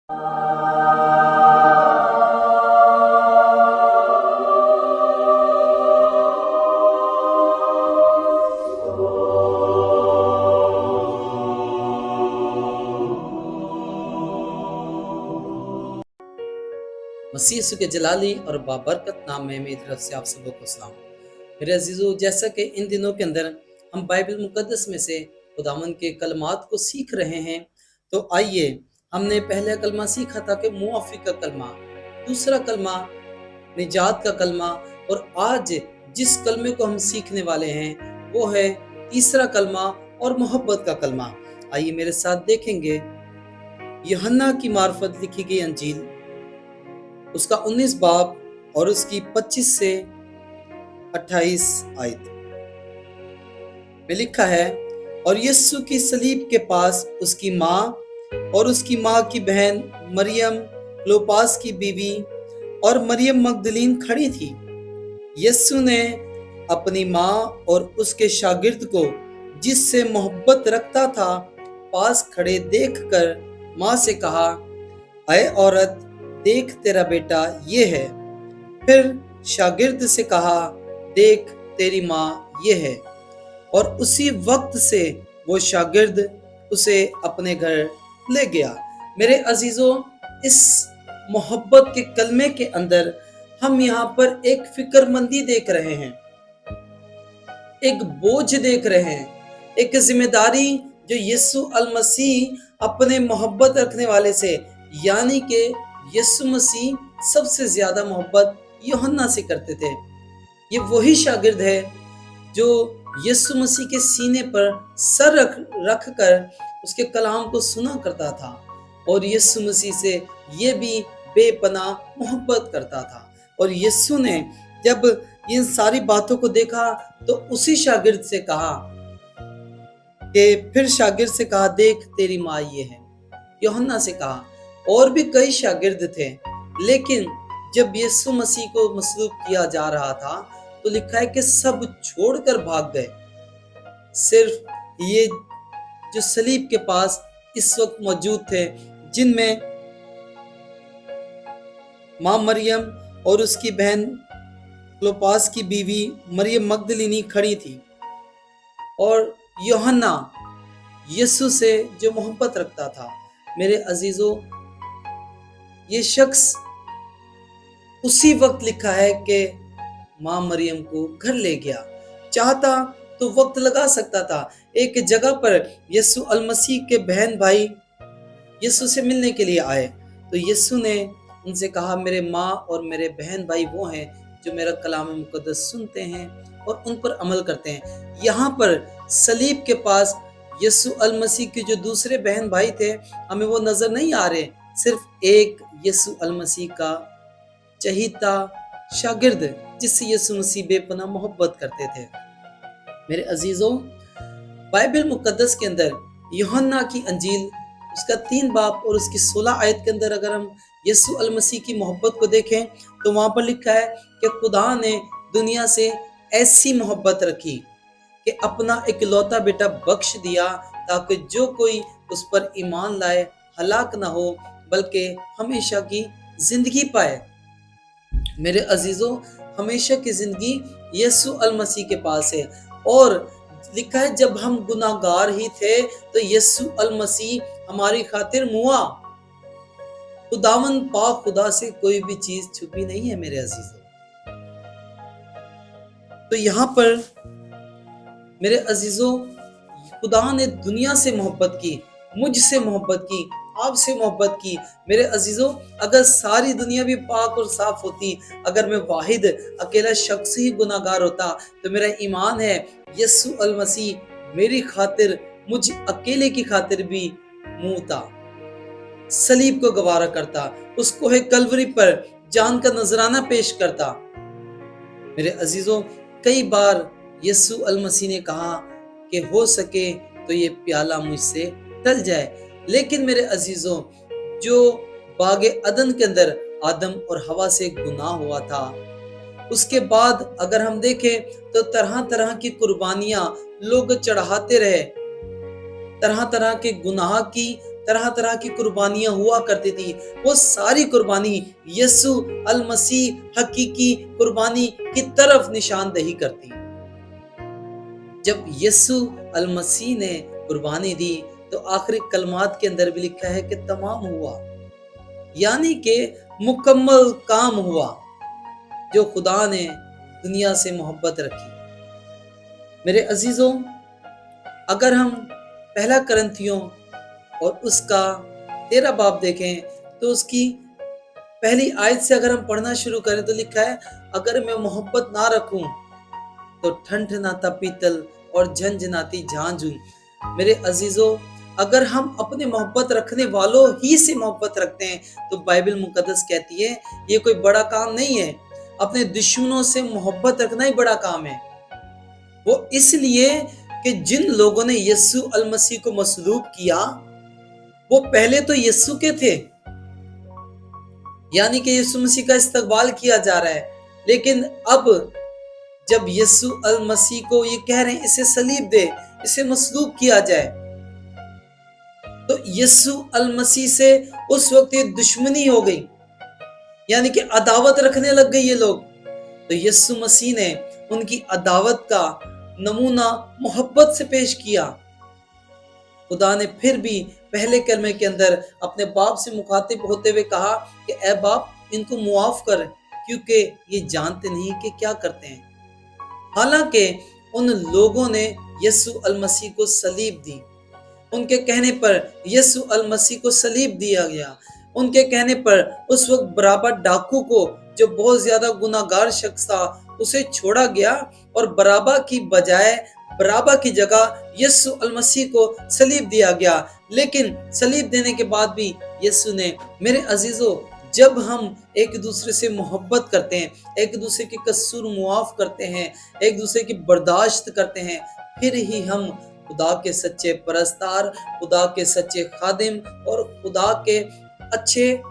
मसीह यीशु के जलाली और बाबरकत नाम में मेरी तरफ से आप सबको को सलाम। मेरे अजीजों, जैसा कि इन दिनों के अंदर हम बाइबल मुकद्दस में से खुदावंद के कलमात को सीख रहे हैं, तो आइए, हमने पहला कलमा सीखा था कि मुआफ़ी का कलमा, दूसरा कलमा निजात का कलमा, और आज जिस कलमे को हम सीखने वाले हैं वो है तीसरा कलमा और मोहब्बत का कलमा। आइए मेरे साथ देखेंगे यूहन्ना की मार्फत लिखी गई अंजील, उसका 19 बाब और उसकी 25 से 28 आयत में लिखा है, और यीशु की सलीब के पास उसकी माँ और उसकी माँ की बहन मरियम, क्लोपास की बीवी और मरियम मगदलीन खड़ी थी। यीशु ने अपनी माँ और उसके शागिर्द को, जिससे मोहब्बत रखता था, पास खड़े देखकर माँ से कहा, ऐ औरत, देख तेरा बेटा ये है। फिर शागिर्द से कहा, देख तेरी माँ ये है। और उसी वक्त से वो शागिर्द उसे अपने घर ले गया। मेरे अजीजों, इस मोहब्बत के कलमे के अंदर हम यहाँ पर एक फिक्रमंदी देख रहे हैं, एक बोझ देख रहे हैं, एक जिम्मेदारी जो यीशु अल मसीह अपने मोहब्बत रखने वाले से, यानी कि यीशु मसीह सबसे ज्यादा मोहब्बत यूहन्ना से करते थे। ये वही शागिर्द है जो यीशु मसीह के सीने पर सर रख कर उसके कलाम को सुना करता था, और यीशु मसीह से ये भी बेपनाह मोहब्बत करता था। और यीशु ने जब इन सारी बातों को देखा तो उसी शागिर्द से कहा कि फिर शागिर्द से कहा, देख तेरी माँ ये है। यूहन्ना से कहा, और भी कई शागिर्द थे, लेकिन जब यीशु मसीह को मसलूब किया जा रहा था तो लिखा है कि सब छोड़कर भाग गए। सिर्फ ये जो सलीब के पास इस वक्त मौजूद थे, जिनमें माँ मरियम और उसकी बहन क्लोपास की बीवी मरियम मगदलीनी खड़ी थी, और यूहन्ना यीशु से जो मोहब्बत रखता था। मेरे अजीजों, ये शख्स उसी वक्त लिखा है कि माँ मरियम को घर ले गया। चाहता तो वक्त लगा सकता था, एक जगह पर यीशु अल मसीह के बहन भाई यीशु से मिलने के लिए आए, तो यीशु ने उनसे कहा, मेरे माँ और मेरे बहन भाई वो हैं जो मेरा कलाम मुकद्दस सुनते हैं और उन पर अमल करते हैं। यहाँ पर सलीब के पास यीशु अल मसीह के जो दूसरे बहन भाई थे, हमें वो नजर नहीं आ रहे, सिर्फ एक यीशु अल मसीह का चहीता शागिर्द जिससे यीशु मसीह बेपनाह मोहब्बत करते थे। मेरे अजीजों, बाइबल मुकद्दस के अंदर यूहन्ना की अंजील, उसका 3 बाब और उसकी 16 आयत के अंदर अगर हम यीशु अल मसीह की मोहब्बत को देखें तो वहां पर लिखा है कि खुदा ने दुनिया से ऐसी मोहब्बत रखी कि अपना इकलौता बेटा बख्श दिया, ताकि जो कोई उस पर ईमान लाए हलाक ना हो बल्कि हमेशा की जिंदगी पाए। मेरे अजीजों, हमेशा की जिंदगी यीशु अल मसीह के पास है, और लिखा है जब हम गुनाहगार ही थे तो यीशु अल मसीह हमारी खातिर मुआ। खुदावन पाक खुदा से कोई भी चीज छुपी नहीं है मेरे अजीजों। तो यहाँ पर मेरे अजीजों, खुदा ने दुनिया से मोहब्बत की, मुझसे मोहब्बत की, आपसे मोहब्बत की। मेरे अजीजों, अगर सारी दुनिया भी पाक और साफ होती, अगर मैं वाहिद अकेला शख्स ही गुनाहगार होता, तो मेरा ईमान है यीशु अल मसीह मेरी खातिर, मुझ अकेले की खातिर भी मुता, सलीब को गवारा करता, उसको है कलवरी पर जान का नजराना पेश करता। मेरे अजीजों, कई बार यीशु अल मसीह ने कहा कि हो सके तो ये प्याला मुझसे टल जाए, लेकिन मेरे अजीजों, जो बागे अदन के अंदर आदम और हवा से गुनाह हुआ था, उसके बाद अगर हम देखें तो तरह तरह की कुर्बानियां लोग चढ़ाते रहे, तरह तरह के गुनाह की, तरह तरह की कुर्बानियां हुआ करती थी, वो सारी कुर्बानी यीशु अल मसीह हकीकी कुर्बानी की तरफ निशानदेही करती। जब यीशु अल मसीह ने कुर्बानी दी तो आखिरी कलमात के अंदर भी लिखा है कि तमाम हुआ, यानी कि मुकम्मल काम हुआ जो खुदा ने दुनिया से मोहब्बत रखी। मेरे अजीजों, अगर हम पहला करंथियों और उसका 13 बाब देखें तो उसकी पहली आयत से अगर हम पढ़ना शुरू करें तो लिखा है, अगर मैं मोहब्बत ना रखूं तो ठंठनाता पीतल और झंझनाती झांझ हूं। मेरे अजीजों, अगर हम अपने मोहब्बत रखने वालों ही से मोहब्बत रखते हैं तो बाइबल मुकद्दस कहती है ये कोई बड़ा काम नहीं है। अपने दुश्मनों से मोहब्बत रखना ही बड़ा काम है। वो इसलिए कि जिन लोगों ने यीशु अल मसीह को मसलूब किया वो पहले तो यीशु के थे, यानी कि यीशु मसीह का इस्तकबाल किया जा रहा है, लेकिन अब जब यीशु अल मसीह को ये कह रहे हैं इसे सलीब दे, इसे मसलूब किया जाए, तो यीशु अल मसीह से उस वक्त ये दुश्मनी हो गई, यानी कि अदावत रखने लग गए ये लोग। तो यीशु मसीह ने उनकी अदावत का नमूना मोहब्बत से पेश किया। खुदा ने फिर भी पहले कलमे के अंदर अपने बाप से मुखातिब होते हुए कहा कि ऐ बाप, इनको मुआफ कर क्योंकि ये जानते नहीं कि क्या करते हैं। हालांकि उन लोगों ने यीशु अल मसीह को सलीब दी, उनके कहने पर यीशु अल मसीह को सलीब दिया गया। उनके कहने पर उस वक्त बराबर डाकू को, जो बहुत ज्यादा गुनाहगार शख्स था, उसे छोड़ा गया और बराबा की बजाय, बराबा की जगह यीशु अल मसीह को सलीब दिया गया। लेकिन सलीब देने के बाद भी यीशु ने, मेरे अजीजों, जब हम एक दूसरे से मोहब्बत करते हैं, एक दूसरे के कसूर मुआफ करते हैं, एक दूसरे की बर्दाश्त करते हैं, फिर ही हम खुदा के सच्चे परस्तार, खुदा के सच्चे खादिम और खुदा के अच्छे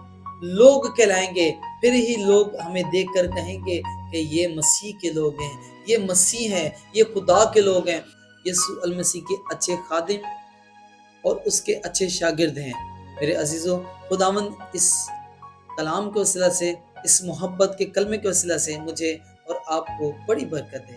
लोग कहलाएंगे। फिर ही लोग हमें देखकर कहेंगे कि ये मसीह के लोग हैं, ये मसीह हैं, ये खुदा के लोग हैं। यीशु अल मसीह के अच्छे खादिम और उसके अच्छे शागिर्द हैं। मेरे अजीजों, खुदावंद इस कलाम के वसीला से, इस मोहब्बत के कलमे के वसीला से मुझे और आपको बड़ी बरकत दे।